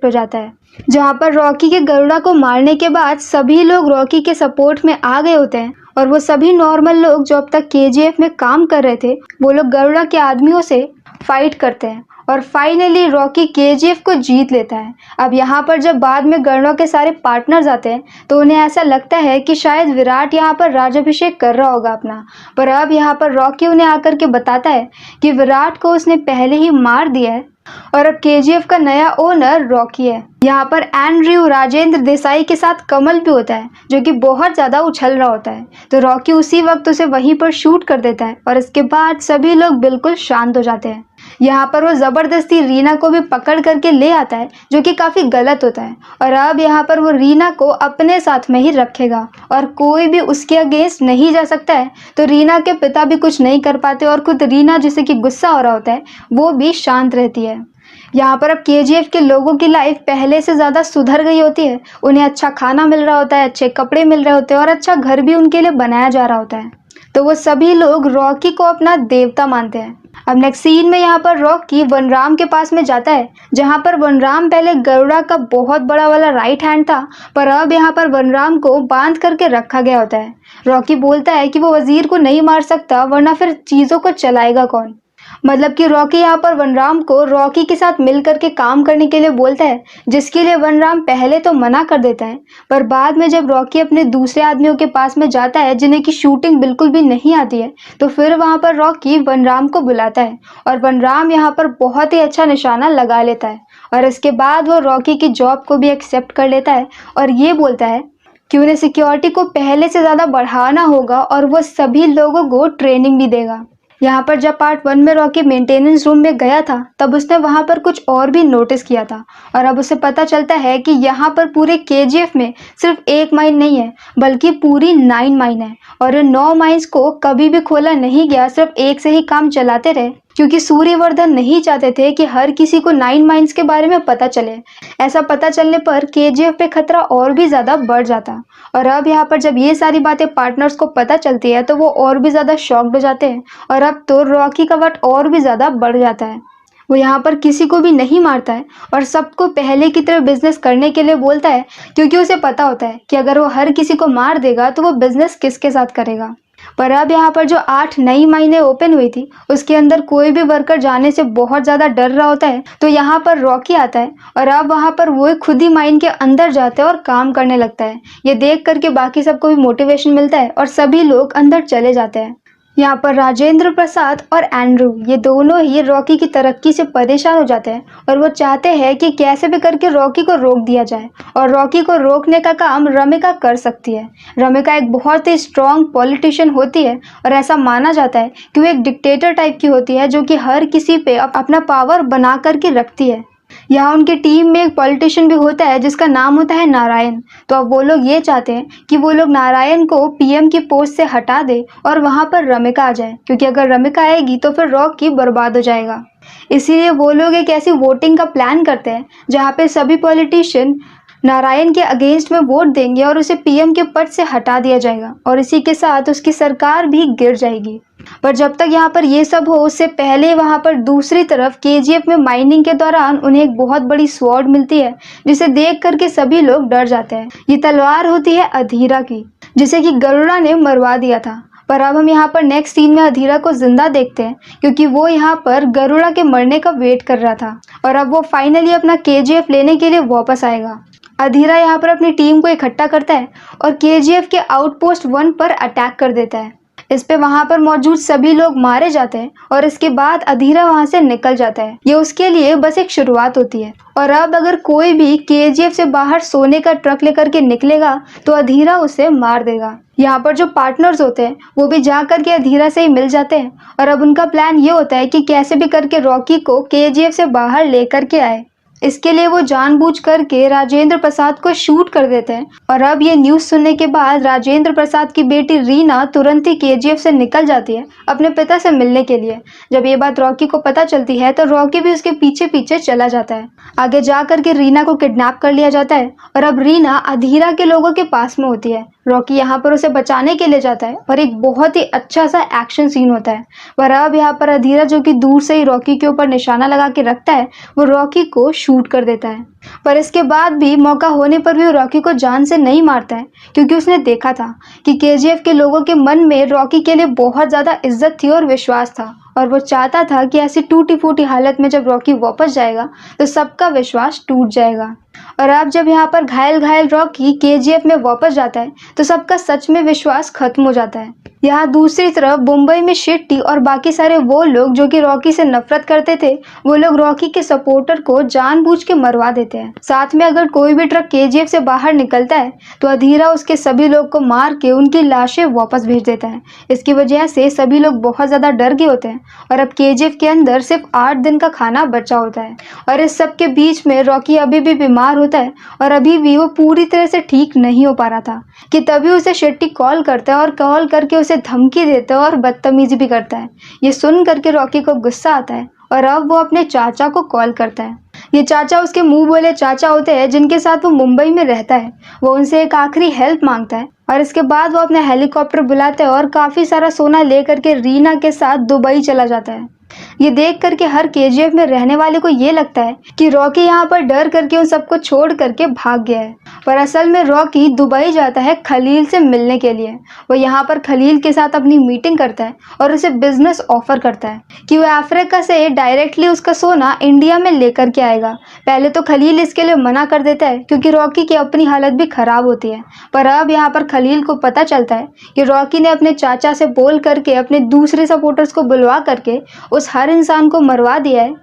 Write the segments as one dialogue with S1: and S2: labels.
S1: Shift हो जाता है, जहाँ पर रॉकी के गरुड़ा को मारने के बाद सभी लोग रॉकी के सपोर्ट में आ गए होते हैं और वो सभी नॉर्मल लोग जो अब तक केजीएफ में काम कर रहे थे वो लोग गरुड़ा के आदमियों से फाइट करते हैं और फाइनली रॉकी केजीएफ को जीत लेता है। अब यहाँ पर जब बाद में गरुड़ा के सारे पार्टनर्स आते हैं तो उन्हें ऐसा लगता है कि शायद विराट यहाँ पर राज्याभिषेक कर रहा होगा अपना, पर अब यहाँ पर रॉकी उन्हें आकर के बताता है कि विराट को उसने पहले ही मार दिया है और अब केजीएफ का नया ओनर रॉकी है। यहाँ पर एंड्रयू राजेंद्र देसाई के साथ कमल भी होता है जो कि बहुत ज़्यादा उछल रहा होता है, तो रॉकी उसी वक्त उसे वहीं पर शूट कर देता है और इसके बाद सभी लोग बिल्कुल शांत हो जाते हैं। यहाँ पर वो ज़बरदस्ती रीना को भी पकड़ करके ले आता है जो कि काफ़ी गलत होता है और अब यहाँ पर वो रीना को अपने साथ में ही रखेगा और कोई भी उसके अगेंस्ट नहीं जा सकता है, तो रीना के पिता भी कुछ नहीं कर पाते और खुद रीना जिसे कि गुस्सा हो रहा होता है वो भी शांत रहती है। यहाँ पर अब केजीएफ के लोगों की लाइफ पहले से ज़्यादा सुधर गई होती है, उन्हें अच्छा खाना मिल रहा होता है, अच्छे कपड़े मिल रहे होते हैं और अच्छा घर भी उनके लिए बनाया जा रहा होता है, तो वो सभी लोग रॉकी को अपना देवता मानते हैं। अब नेक्स्ट सीन में यहाँ पर रॉकी वनराम के पास में जाता है, जहाँ पर वनराम पहले गरुड़ा का बहुत बड़ा वाला राइट हैंड था, पर अब यहाँ पर वनराम को बांध करके रखा गया होता है। रॉकी बोलता है कि वो वजीर को नहीं मार सकता वरना फिर चीज़ों को चलाएगा कौन। मतलब कि रॉकी यहाँ पर वनराम को रॉकी के साथ मिल करके काम करने के लिए बोलता है, जिसके लिए वनराम पहले तो मना कर देता है, पर बाद में जब रॉकी अपने दूसरे आदमियों के पास में जाता है जिन्हें की शूटिंग बिल्कुल भी नहीं आती है, तो फिर वहाँ पर रॉकी वनराम को बुलाता है और वनराम यहाँ पर बहुत ही अच्छा निशाना लगा लेता है और इसके बाद वो रॉकी की जॉब को भी एक्सेप्ट कर लेता है और ये बोलता है कि उन्हें सिक्योरिटी को पहले से ज़्यादा बढ़ाना होगा और वो सभी लोगों को ट्रेनिंग भी देगा। यहाँ पर जब पार्ट 1 में रॉकी मेंटेनेंस रूम में गया था तब उसने वहाँ पर कुछ और भी नोटिस किया था और अब उसे पता चलता है कि यहाँ पर पूरे केजीएफ में सिर्फ एक माइन नहीं है बल्कि पूरी 9 माइन है और इन 9 माइंस को कभी भी खोला नहीं गया, सिर्फ एक से ही काम चलाते रहे क्योंकि सूर्यवर्धन नहीं चाहते थे कि हर किसी को 9 माइंस के बारे में पता चले। ऐसा पता चलने पर केजीएफ पे खतरा और भी ज़्यादा बढ़ जाता और अब यहाँ पर जब ये सारी बातें पार्टनर्स को पता चलती है तो वो और भी ज़्यादा शॉक्ड हो जाते हैं और अब तो रॉकी का वट और भी ज़्यादा बढ़ जाता है। वो यहाँ पर किसी को भी नहीं मारता है और सबको पहले की तरह बिजनेस करने के लिए बोलता है क्योंकि उसे पता होता है कि अगर वो हर किसी को मार देगा तो वो बिजनेस किसके साथ करेगा। पर अब यहाँ पर जो 8 नई माइनें ओपन हुई थी उसके अंदर कोई भी वर्कर जाने से बहुत ज़्यादा डर रहा होता है, तो यहाँ पर रॉकी आता है और अब वहाँ पर वो खुद ही माइन के अंदर जाता है और काम करने लगता है। ये देख करके बाकी सबको भी मोटिवेशन मिलता है और सभी लोग अंदर चले जाते हैं। यहाँ पर राजेंद्र प्रसाद और एंड्रू ये दोनों ही रॉकी की तरक्की से परेशान हो जाते हैं और वो चाहते हैं कि कैसे भी करके रॉकी को रोक दिया जाए और रॉकी को रोकने का काम रमिका कर सकती है। रमिका एक बहुत ही स्ट्रॉन्ग पॉलिटिशियन होती है और ऐसा माना जाता है कि वो एक डिक्टेटर टाइप की होती है जो कि हर किसी पे अपना पावर बना करके रखती है। यहाँ उनकी टीम में एक पॉलिटिशियन भी होता है जिसका नाम होता है नारायण, तो अब वो लोग ये चाहते हैं कि वो लोग नारायण को पीएम की पोस्ट से हटा दे और वहाँ पर रमिका आ जाए, क्योंकि अगर रमिका आएगी तो फिर रॉकी बर्बाद हो जाएगा। इसीलिए वो लोग एक ऐसी वोटिंग का प्लान करते हैं जहाँ पे सभी पॉलिटिशियन नारायण के अगेंस्ट में वोट देंगे और उसे पीएम के पद से हटा दिया जाएगा और इसी के साथ उसकी सरकार भी गिर जाएगी। पर जब तक यहाँ पर ये सब हो उससे पहले वहाँ पर दूसरी तरफ केजीएफ में माइनिंग के दौरान उन्हें एक बहुत बड़ी स्वॉर्ड मिलती है जिसे देख करके सभी लोग डर जाते हैं। ये तलवार होती है अधीरा की, जिसे कि गरुड़ा ने मरवा दिया था। पर अब हम यहाँ पर नेक्स्ट सीन में अधीरा को जिंदा देखते हैं क्योंकि वो यहाँ पर गरुड़ा के मरने का वेट कर रहा था और अब वो फाइनली अपना केजीएफ लेने के लिए वापस आएगा। अधीरा यहाँ पर अपनी टीम को इकट्ठा करता है और केजीएफ के आउटपोस्ट 1 पर अटैक कर देता है। इस पे वहाँ पर मौजूद सभी लोग मारे जाते हैं और इसके बाद अधीरा वहाँ से निकल जाता है। ये उसके लिए बस एक शुरुआत होती है और अब अगर कोई भी केजीएफ से बाहर सोने का ट्रक लेकर के निकलेगा तो अधीरा उसे मार देगा। यहाँ पर जो पार्टनर्स होते हैं वो भी जा करके अधीरा से ही मिल जाते हैं और अब उनका प्लान ये होता है कि कैसे भी करके रॉकी को केजीएफ से बाहर लेकर के आए। इसके लिए वो जानबूझ करके राजेंद्र प्रसाद को शूट कर देते हैं और अब ये न्यूज़ सुनने के बाद राजेंद्र प्रसाद की बेटी रीना तुरंत ही केजीएफ से निकल जाती है अपने पिता से मिलने के लिए। जब ये बात रॉकी को पता चलती है तो रॉकी भी उसके पीछे पीछे चला जाता है। आगे जा करके रीना को किडनैप कर लिया जाता है और अब रीना अधीरा के लोगों के पास में होती है रॉकी यहाँ पर उसे बचाने के लिए जाता है और एक बहुत ही अच्छा सा एक्शन सीन होता है। पर अब यहाँ पर अधीरा, जो कि दूर से ही रॉकी के ऊपर निशाना लगा के रखता है, वो रॉकी को शूट कर देता है। पर इसके बाद भी मौका होने पर भी वो रॉकी को जान से नहीं मारता है, क्योंकि उसने देखा था कि केजीएफ के लोगों के मन में रॉकी के लिए बहुत ज़्यादा इज्जत थी और विश्वास था, और वो चाहता था कि ऐसी टूटी फूटी हालत में जब रॉकी वापस जाएगा तो सबका विश्वास टूट जाएगा। और अब जब यहाँ पर घायल घायल रॉकी केजीएफ में वापस जाता है तो सबका सच में विश्वास खत्म हो जाता है। यहाँ दूसरी तरफ मुंबई में शेट्टी और बाकी सारे वो लोग जो कि रॉकी से नफरत करते थे, वो लोग रॉकी के सपोर्टर को जानबूझ के मरवा देते हैं। साथ में अगर कोई भी ट्रक केजीएफ से बाहर निकलता है तो अधीरा उसके सभी लोग को मार के उनकी लाशें वापस भेज देता है। इसकी वजह से सभी लोग बहुत ज्यादा डर गए होते हैं और अब केजीएफ के अंदर सिर्फ 8 दिन का खाना बचा होता है। और इस सब के बीच में रॉकी अभी भी बीमार होता है और अभी भी वो पूरी तरह से ठीक नहीं हो पा रहा था कि तभी उसे शेट्टी कॉल करता है और कॉल करके उसे धमकी देता है और बदतमीजी भी करता है। ये सुन करके रॉकी को गुस्सा आता है और अब वो अपने चाचा को कॉल करता है। ये चाचा उसके मुंह बोले चाचा होते हैं जिनके साथ वो मुंबई में रहता है। वो उनसे एक आखिरी हेल्प मांगता है और इसके बाद वो अपना हेलीकॉप्टर बुलाता है और काफी सारा सोना लेकर के रीना के साथ दुबई चला जाता है। ये देख करके हर केजीएफ में रहने वाले को ये लगता है कि रॉकी यहाँ पर डर करके उन सबको छोड़ करके भाग गया है, पर असल में रॉकी दुबई जाता है खलील से मिलने के लिए। वो यहाँ पर खलील के साथ अपनी मीटिंग करता है और उसे बिजनेस ऑफर करता है कि वो अफ्रीका से डायरेक्टली उसका सोना इंडिया में लेकर के आएगा। पहले तो खलील इसके लिए मना कर देता है क्योंकि रॉकी की अपनी हालत भी खराब होती है, पर अब यहाँ पर खलील को पता चलता है कि रॉकी ने अपने चाचा से बोल करके अपने दूसरे सपोर्टर्स को बुलवा करके उस हर इंसान को मरवा दिया है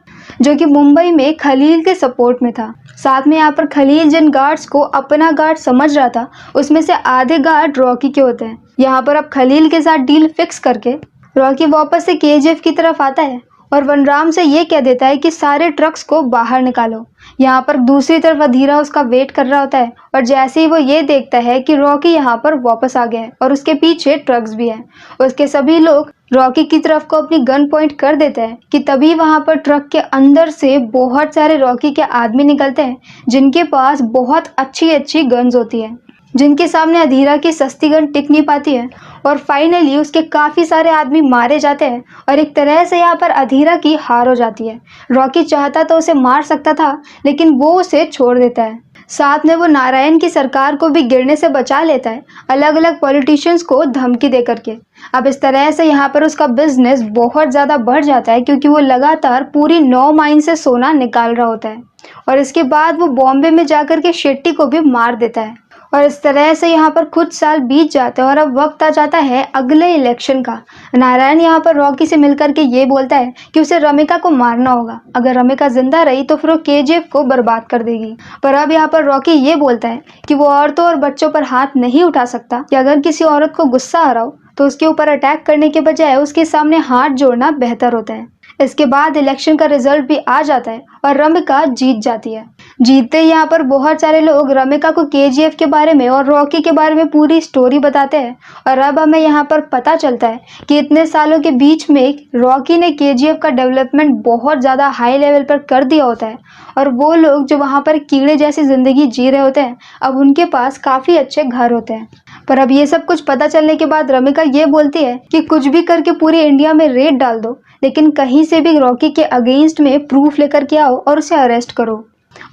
S1: जो कि मुंबई में खलील के सपोर्ट में था। साथ में यहाँ पर खलील जिन गार्ड्स को अपना गार्ड समझ रहा था उसमें से आधे गार्ड रॉकी के होते हैं। यहाँ पर अब खलील के साथ डील फिक्स करके रॉकी वापस से केजीएफ की तरफ आता है और वनराम से ये कह देता है कि सारे ट्रक्स को बाहर निकालो। यहाँ पर दूसरी तरफ अधीरा उसका वेट कर रहा होता है और जैसे ही वो ये देखता है कि रॉकी यहाँ पर वापस आ गया है और उसके पीछे ट्रक्स भी हैं, उसके सभी लोग रॉकी की तरफ को अपनी गन पॉइंट कर देते हैं कि तभी वहाँ पर ट्रक के अंदर से बहुत सारे रॉकी के आदमी निकलते हैं जिनके पास बहुत अच्छी अच्छी गन्स होती है, जिनके सामने अधीरा की सस्ती गन टिक नहीं पाती है। और फाइनली उसके काफ़ी सारे आदमी मारे जाते हैं और एक तरह से यहाँ पर अधीरा की हार हो जाती है। रॉकी चाहता तो उसे मार सकता था लेकिन वो उसे छोड़ देता है। साथ में वो नारायण की सरकार को भी गिरने से बचा लेता है, अलग अलग पॉलिटिशियंस को धमकी दे करके। अब इस तरह से यहाँ पर उसका बिजनेस बहुत ज़्यादा बढ़ जाता है क्योंकि वो लगातार पूरी 9 माइन से सोना निकाल रहा होता है और इसके बाद वो बॉम्बे में जाकर के शेट्टी को भी मार देता है। और इस तरह से यहाँ पर कुछ साल बीत जाते हैं और अब वक्त आ जाता है अगले इलेक्शन का। नारायण यहाँ पर रॉकी से मिलकर के ये बोलता है कि उसे रमिका को मारना होगा, अगर रमिका जिंदा रही तो फिर वो केजीएफ को बर्बाद कर देगी। पर अब यहाँ पर रॉकी ये बोलता है कि वो औरतों और बच्चों पर हाथ नहीं उठा सकता, कि अगर किसी औरत को गुस्सा आ रहा हो तो उसके ऊपर अटैक करने के बजाय उसके सामने हाथ जोड़ना बेहतर होता है। इसके बाद इलेक्शन का रिजल्ट भी आ जाता है और रमिका जीत जाती है। जीतते ही यहाँ पर बहुत सारे लोग रमिका को केजीएफ के बारे में और रॉकी के बारे में पूरी स्टोरी बताते हैं और अब हमें यहाँ पर पता चलता है कि इतने सालों के बीच में रॉकी ने केजीएफ का डेवलपमेंट बहुत ज़्यादा हाई लेवल पर कर दिया होता है और वो लोग जो वहाँ पर कीड़े जैसी ज़िंदगी जी रहे होते हैं अब उनके पास काफ़ी अच्छे घर होते हैं। पर अब ये सब कुछ पता चलने के बाद रमिका ये बोलती है कि कुछ भी करके पूरे इंडिया में रेड डाल दो, लेकिन कहीं से भी रॉकी के अगेंस्ट में प्रूफ लेकर के आओ और उसे अरेस्ट करो।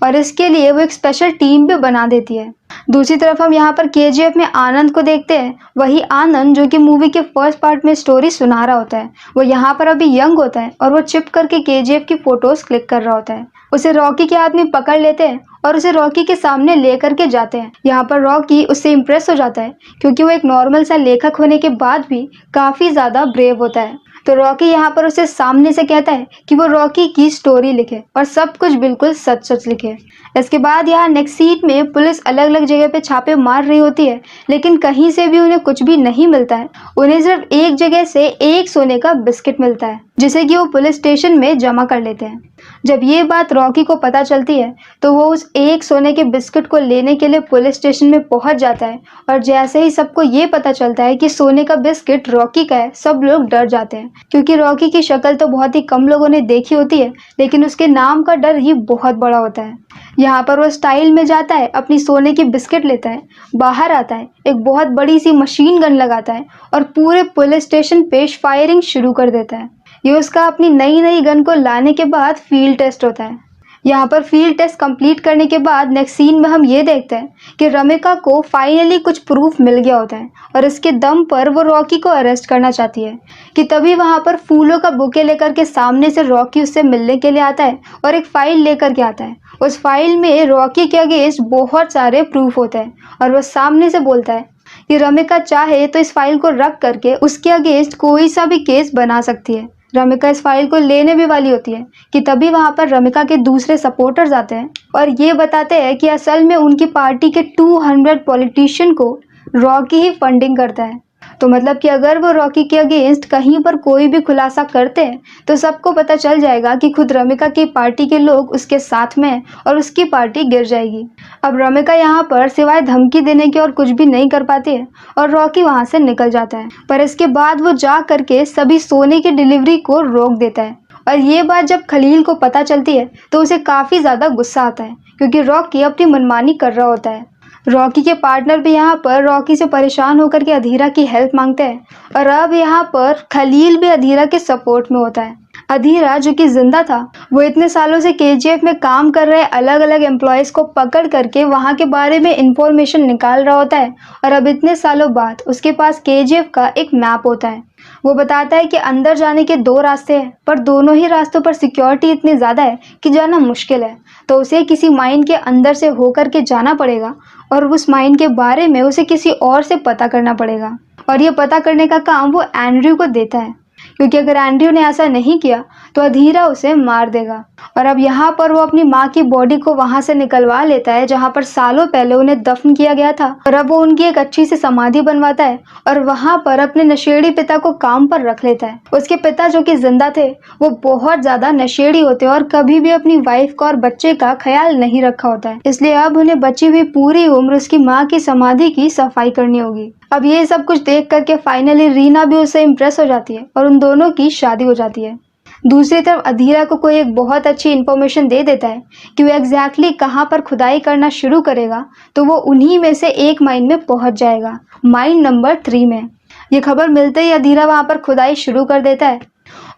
S1: और इसके लिए वो एक स्पेशल टीम भी बना देती है। दूसरी तरफ हम यहाँ पर केजीएफ में आनंद को देखते हैं। वही आनंद जो कि मूवी के फर्स्ट पार्ट में स्टोरी सुना रहा होता है, वो यहाँ पर अभी यंग होता है और वो चिप करके केजीएफ की फोटोज क्लिक कर रहा होता है। उसे रॉकी के आदमी पकड़ लेते हैं और उसे रॉकी के सामने लेकर के जाते हैं। यहाँ पर रॉकी उससे इम्प्रेस हो जाता है क्योंकि वो एक नॉर्मल सा लेखक होने के बाद भी काफ़ी ज़्यादा ब्रेव होता है। तो रॉकी यहाँ पर उसे सामने से कहता है कि वो रॉकी की स्टोरी लिखे और सब कुछ बिल्कुल सच सच लिखे। इसके बाद यहाँ नेक्स्ट सीट में पुलिस अलग अलग जगह पे छापे मार रही होती है, लेकिन कहीं से भी उन्हें कुछ भी नहीं मिलता है। उन्हें सिर्फ एक जगह से एक सोने का बिस्किट मिलता है। जिसे कि वो पुलिस स्टेशन में जमा कर लेते हैं। जब ये बात रॉकी को पता चलती है तो वो उस एक सोने के बिस्किट को लेने के लिए पुलिस स्टेशन में पहुंच जाता है और जैसे ही सबको ये पता चलता है कि सोने का बिस्किट रॉकी का है, सब लोग डर जाते हैं क्योंकि रॉकी की शक्ल तो बहुत ही कम लोगों ने देखी होती है, लेकिन उसके नाम का डर ही बहुत बड़ा होता है। यहाँ पर वो स्टाइल में जाता है, अपनी सोने की बिस्किट लेता है, बाहर आता है, एक बहुत बड़ी सी मशीन गन लगाता है और पूरे पुलिस स्टेशन पे फायरिंग शुरू कर देता है। ये उसका अपनी नई नई गन को लाने के बाद फील्ड टेस्ट होता है। यहाँ पर फील्ड टेस्ट कंप्लीट करने के बाद नेक्स्ट सीन में हम ये देखते हैं कि रमिका को फाइनली कुछ प्रूफ मिल गया होता है और इसके दम पर वो रॉकी को अरेस्ट करना चाहती है कि तभी वहाँ पर फूलों का बुके लेकर के सामने से रॉकी उससे मिलने के लिए आता है और एक फाइल लेकर के आता है। उस फाइल में रॉकी के अगेंस्ट बहुत सारे प्रूफ होते हैं और वह सामने से बोलता है कि रमिका चाहे तो इस फाइल को रख करके उसके अगेंस्ट कोई सा भी केस बना सकती है। रमिका इस फाइल को लेने भी वाली होती है कि तभी वहां पर रमिका के दूसरे सपोर्टर्स आते हैं और ये बताते हैं कि असल में उनकी पार्टी के 200 पॉलिटिशियन को रॉकी ही फंडिंग करता है। तो मतलब कि अगर वो रॉकी के अगेंस्ट कहीं पर कोई भी खुलासा करते हैं तो सबको पता चल जाएगा कि खुद रमिका की पार्टी के लोग उसके साथ में हैं और उसकी पार्टी गिर जाएगी। अब रमिका यहाँ पर सिवाय धमकी देने के और कुछ भी नहीं कर पाती है और रॉकी वहाँ से निकल जाता है, पर इसके बाद वो जा करके सभी सोने की डिलीवरी को रोक देता है। और ये बात जब खलील को पता चलती है तो उसे काफ़ी ज़्यादा गुस्सा आता है क्योंकि रॉकी अपनी मनमानी कर रहा होता है। रॉकी के पार्टनर भी यहाँ पर रॉकी से परेशान होकर के अधीरा की हेल्प मांगते हैं और अब यहाँ पर खलील भी अधीरा के सपोर्ट में होता है। अधीरा जो कि जिंदा था वो इतने सालों से केजीएफ में काम कर रहे अलग अलग एम्प्लॉयज़ को पकड़ करके वहाँ के बारे में इंफॉर्मेशन निकाल रहा होता है और अब इतने सालों बाद उसके पास केजीएफ का एक मैप होता है। वो बताता है कि अंदर जाने के 2 रास्ते हैं पर दोनों ही रास्तों पर सिक्योरिटी इतनी ज़्यादा है कि जाना मुश्किल है, तो उसे किसी माइन के अंदर से होकर के जाना पड़ेगा और उस माइन के बारे में उसे किसी और से पता करना पड़ेगा और ये पता करने का काम वो एंड्रयू को देता है क्योंकि अगर एंड्रयू ने ऐसा नहीं किया तो अधीरा उसे मार देगा। और अब यहाँ पर वो अपनी माँ की बॉडी को वहाँ से निकलवा लेता है जहाँ पर सालों पहले उन्हें दफन किया गया था और अब वो उनकी एक अच्छी सी समाधि बनवाता है और वहाँ पर अपने नशेड़ी पिता को काम पर रख लेता है। उसके पिता जो कि जिंदा थे वो बहुत ज्यादा नशेड़ी होते हैं और कभी भी अपनी वाइफ का और बच्चे का ख्याल नहीं रखा होता है, इसलिए अब उन्हें बची हुई पूरी उम्र उसकी माँ की समाधि की सफाई करनी होगी। अब ये सब कुछ देख करके फाइनली रीना भी उससे इम्प्रेस हो जाती है और उन दोनों की शादी हो जाती है। दूसरी तरफ अधीरा को कोई एक बहुत अच्छी इन्फॉर्मेशन दे देता है कि वो एग्जैक्टली कहाँ पर खुदाई करना शुरू करेगा, तो वो उन्हीं में से एक माइन में पहुंच जाएगा, माइन नंबर 3 में। ये खबर मिलते ही अधीरा वहाँ पर खुदाई शुरू कर देता है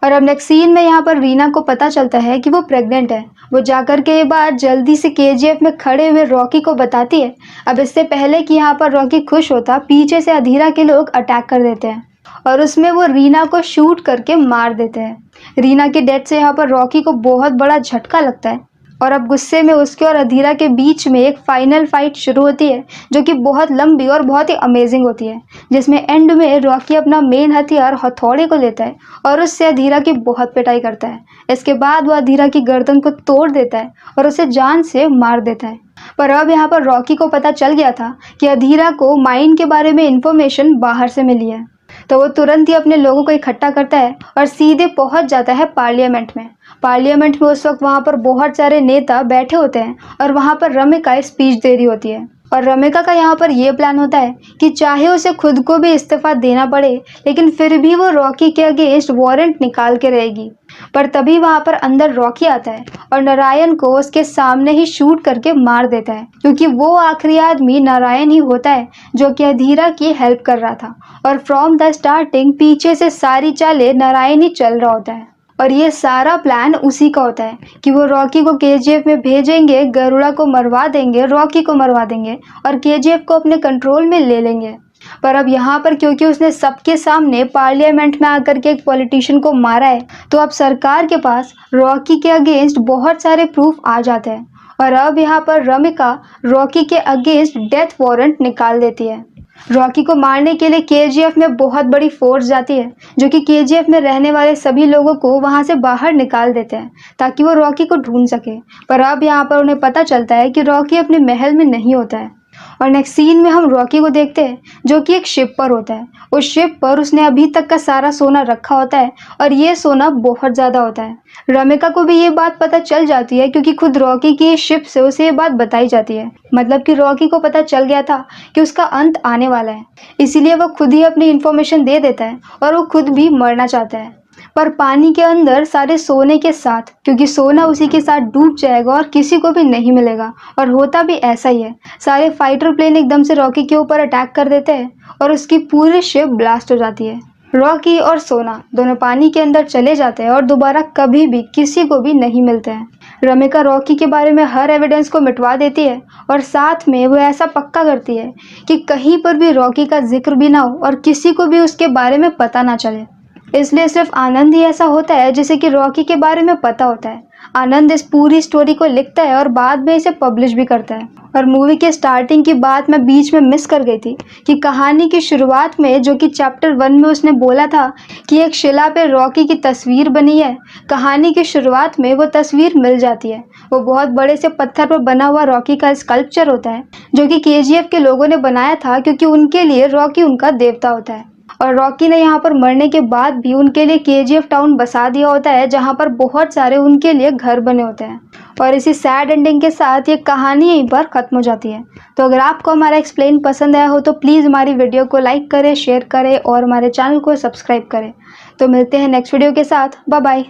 S1: और अब नेक्स्ट सीन में यहाँ पर रीना को पता चलता है कि वो प्रेग्नेंट है। वो जाकर के ये बात जल्दी से केजीएफ में खड़े हुए रॉकी को बताती है। अब इससे पहले कि यहाँ पर रॉकी खुश होता, पीछे से अधीरा के लोग अटैक कर देते हैं और उसमें वो रीना को शूट करके मार देते हैं। रीना की डेथ से यहाँ पर रॉकी को बहुत बड़ा झटका लगता है और अब गुस्से में उसके और अधीरा के बीच में एक फाइनल फाइट शुरू होती है जो कि बहुत लंबी और बहुत ही अमेजिंग होती है, जिसमें एंड में रॉकी अपना मेन हथियार हथौड़े को लेता है और उससे अधीरा की बहुत पिटाई करता है। इसके बाद वो अधीरा की गर्दन को तोड़ देता है और उसे जान से मार देता है। पर अब यहाँ पर रॉकी को पता चल गया था कि अधीरा को माइन के बारे में इंफॉर्मेशन बाहर से मिली है, तो वो तुरंत ही अपने लोगों को इकट्ठा करता है और सीधे पहुंच जाता है पार्लियामेंट में। पार्लियामेंट में उस वक्त वहां पर बहुत सारे नेता बैठे होते हैं और वहां पर रमिका स्पीच दे रही होती है और रमिका का यहाँ पर ये प्लान होता है कि चाहे उसे खुद को भी इस्तीफा देना पड़े लेकिन फिर भी वो रॉकी के अगेंस्ट वारंट निकाल के रहेगी। पर तभी वहां पर अंदर रॉकी आता है और नारायण को उसके सामने ही शूट करके मार देता है क्योंकि वो आखिरी आदमी नारायण ही होता है जो कि अधीरा की हेल्प कर रहा था और फ्रॉम द स्टार्टिंग पीछे से सारी चालें नारायण ही चल रहा होता है। और ये सारा प्लान उसी का होता है कि वो रॉकी को केजीएफ में भेजेंगे, गरुड़ा को मरवा देंगे, रॉकी को मरवा देंगे और केजीएफ को अपने कंट्रोल में ले लेंगे। पर अब यहाँ पर क्योंकि उसने सबके सामने पार्लियामेंट में आकर के एक पॉलिटिशियन को मारा है, तो अब सरकार के पास रॉकी के अगेंस्ट बहुत सारे प्रूफ आ जाते हैं और अब यहाँ पर रमिका रॉकी के अगेंस्ट डेथ वारंट निकाल देती है। रॉकी को मारने के लिए केजीएफ में बहुत बड़ी फोर्स जाती है जो कि केजीएफ में रहने वाले सभी लोगों को वहां से बाहर निकाल देते हैं ताकि वो रॉकी को ढूंढ सके। पर अब यहाँ पर उन्हें पता चलता है कि रॉकी अपने महल में नहीं होता है और नेक्स्ट सीन में हम रॉकी को देखते हैं जो कि एक शिप पर होता है। उस शिप पर उसने अभी तक का सारा सोना रखा होता है और ये सोना बहुत ज़्यादा होता है। रमिका को भी ये बात पता चल जाती है क्योंकि खुद रॉकी की शिप से उसे ये बात बताई जाती है। मतलब कि रॉकी को पता चल गया था कि उसका अंत आने वाला है, इसीलिए वो खुद ही अपनी इन्फॉर्मेशन दे देता है और वो खुद भी मरना चाहता है, पर पानी के अंदर सारे सोने के साथ, क्योंकि सोना उसी के साथ डूब जाएगा और किसी को भी नहीं मिलेगा। और होता भी ऐसा ही है। सारे फाइटर प्लेन एकदम से रॉकी के ऊपर अटैक कर देते हैं और उसकी पूरी शिप ब्लास्ट हो जाती है। रॉकी और सोना दोनों पानी के अंदर चले जाते हैं और दोबारा कभी भी किसी को भी नहीं मिलते हैं। रमिका रॉकी के बारे में हर एविडेंस को मिटवा देती है और साथ में वो ऐसा पक्का करती है कि कहीं पर भी रॉकी का जिक्र भी ना हो और किसी को भी उसके बारे में पता ना चले। इसलिए सिर्फ आनंद ही ऐसा होता है जिसे कि रॉकी के बारे में पता होता है। आनंद इस पूरी स्टोरी को लिखता है और बाद में इसे पब्लिश भी करता है। और मूवी के स्टार्टिंग की बात मैं बीच में मिस कर गई थी कि कहानी की शुरुआत में जो कि चैप्टर 1 में उसने बोला था कि एक शिला पे रॉकी की तस्वीर बनी है। कहानी की शुरुआत में वो तस्वीर मिल जाती है। वो बहुत बड़े से पत्थर पर बना हुआ रॉकी का स्कल्पचर होता है जो कि केजीएफ के लोगों ने बनाया था, क्योंकि उनके लिए रॉकी उनका देवता होता है। और रॉकी ने यहाँ पर मरने के बाद भी उनके लिए केजीएफ टाउन बसा दिया होता है, जहाँ पर बहुत सारे उनके लिए घर बने होते हैं। और इसी सैड एंडिंग के साथ ये कहानी यहीं पर ख़त्म हो जाती है। तो अगर आपको हमारा एक्सप्लेन पसंद आया हो तो प्लीज़ हमारी वीडियो को लाइक करें, शेयर करें और हमारे चैनल को सब्सक्राइब करें। तो मिलते हैं नेक्स्ट वीडियो के साथ। Bye bye.